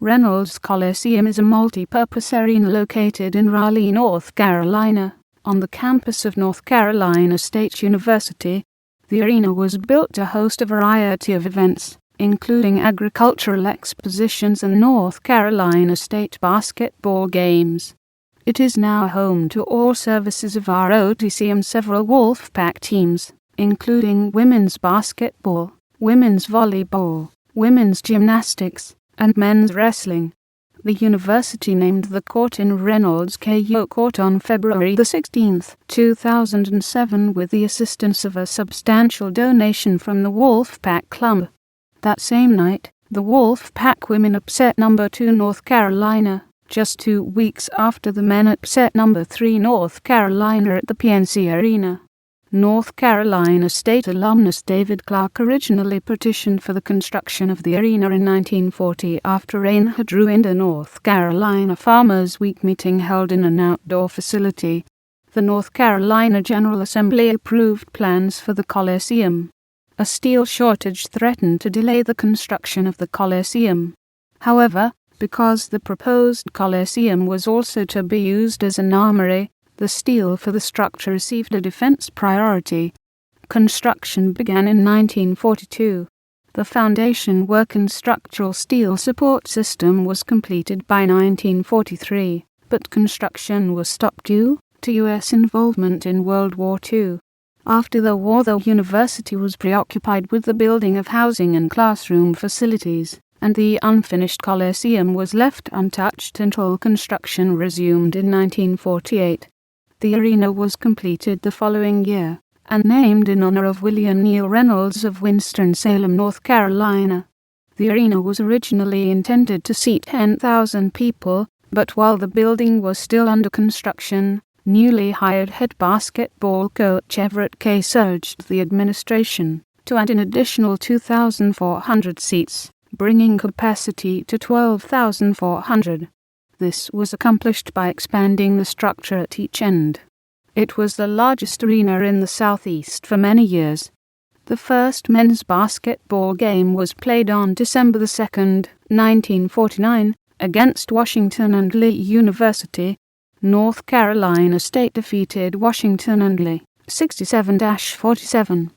Reynolds Coliseum is a multi-purpose arena located in Raleigh, North Carolina, on the campus of North Carolina State University. The arena was built to host a variety of events, including agricultural expositions and North Carolina State basketball games. It is now home to all services of ROTC and several Wolfpack teams, including women's basketball, women's volleyball, women's gymnastics, and men's wrestling. The university named the court in Reynolds KO Court on February 16, 2007 with the assistance of a substantial donation from the Wolfpack Club. That same night, the Wolfpack women upset number 2 North Carolina, just 2 weeks after the men upset number 3 North Carolina at the PNC Arena. North Carolina State Alumnus David Clark originally petitioned for the construction of the arena in 1940 after rain had ruined a North Carolina Farmers' Week meeting held in an outdoor facility. The North Carolina General Assembly approved plans for the Coliseum. A steel shortage threatened to delay the construction of the Coliseum. However, because the proposed Coliseum was also to be used as an armory, the steel for the structure received a defense priority. Construction began in 1942. The foundation work and structural steel support system was completed by 1943, but construction was stopped due to U.S. involvement in World War II. After the war, the university was preoccupied with the building of housing and classroom facilities, and the unfinished Coliseum was left untouched until construction resumed in 1948. The arena was completed the following year, and named in honor of William Neal Reynolds of Winston-Salem, North Carolina. The arena was originally intended to seat 10,000 people, but while the building was still under construction, newly hired head basketball coach Everett Case urged the administration to add an additional 2,400 seats, bringing capacity to 12,400. This was accomplished by expanding the structure at each end. It was the largest arena in the Southeast for many years. The first men's basketball game was played on December 2, 1949, against Washington and Lee University. North Carolina State defeated Washington and Lee, 67-47.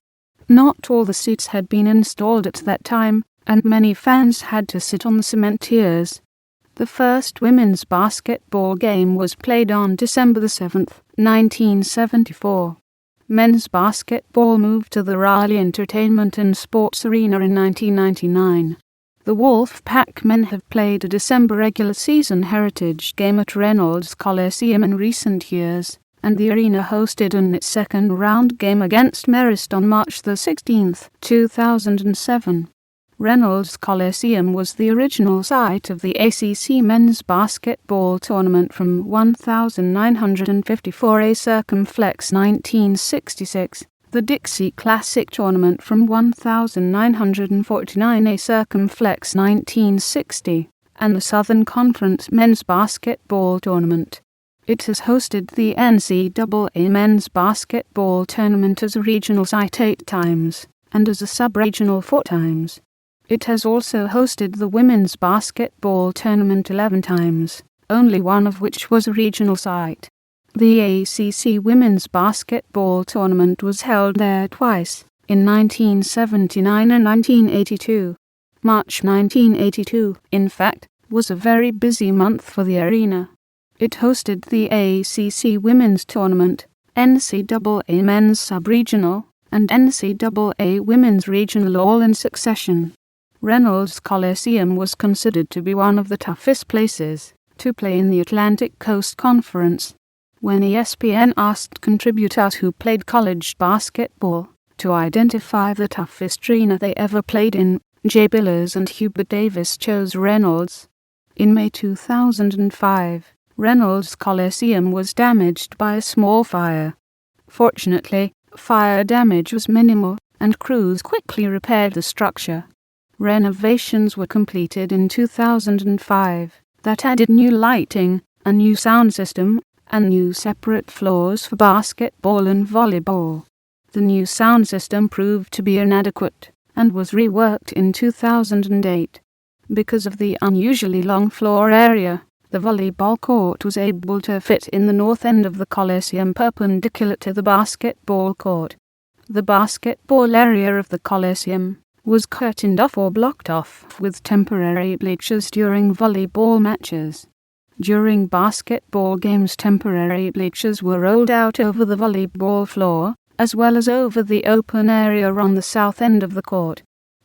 Not all the seats had been installed at that time, and many fans had to sit on the cement tiers. The first women's basketball game was played on December 7, 1974. Men's basketball moved to the Raleigh Entertainment and Sports Arena in 1999. The Wolfpack men have played a December regular season heritage game at Reynolds Coliseum in recent years, and the arena hosted its second round game against Marist on March 16, 2007. Reynolds Coliseum was the original site of the ACC men's basketball tournament from 1954A Circumflex 1966, the Dixie Classic tournament from 1949A Circumflex 1960, and the Southern Conference men's basketball tournament. It has hosted the NCAA men's basketball tournament as a regional site 8 times, and as a sub-regional 4 times. It has also hosted the women's basketball tournament 11 times, only one of which was a regional site. The ACC women's basketball tournament was held there twice, in 1979 and 1982. March 1982, in fact, was a very busy month for the arena. It hosted the ACC women's tournament, NCAA men's sub-regional, and NCAA women's regional all in succession. Reynolds Coliseum was considered to be one of the toughest places to play in the Atlantic Coast Conference. When ESPN asked contributors who played college basketball to identify the toughest arena they ever played in, Jay Billers and Hubert Davis chose Reynolds. In May 2005, Reynolds Coliseum was damaged by a small fire. Fortunately, fire damage was minimal, and crews quickly repaired the structure. Renovations were completed in 2005 that added new lighting, a new sound system, and new separate floors for basketball and volleyball. The new sound system proved to be inadequate and was reworked in 2008. Because of the unusually long floor area, the volleyball court was able to fit in the north end of the Coliseum perpendicular to the basketball court. The basketball area of the Coliseum was curtained off or blocked off with temporary bleachers during volleyball matches. During basketball games, temporary bleachers were rolled out over the volleyball floor, as well as over the open area on the south end of the court.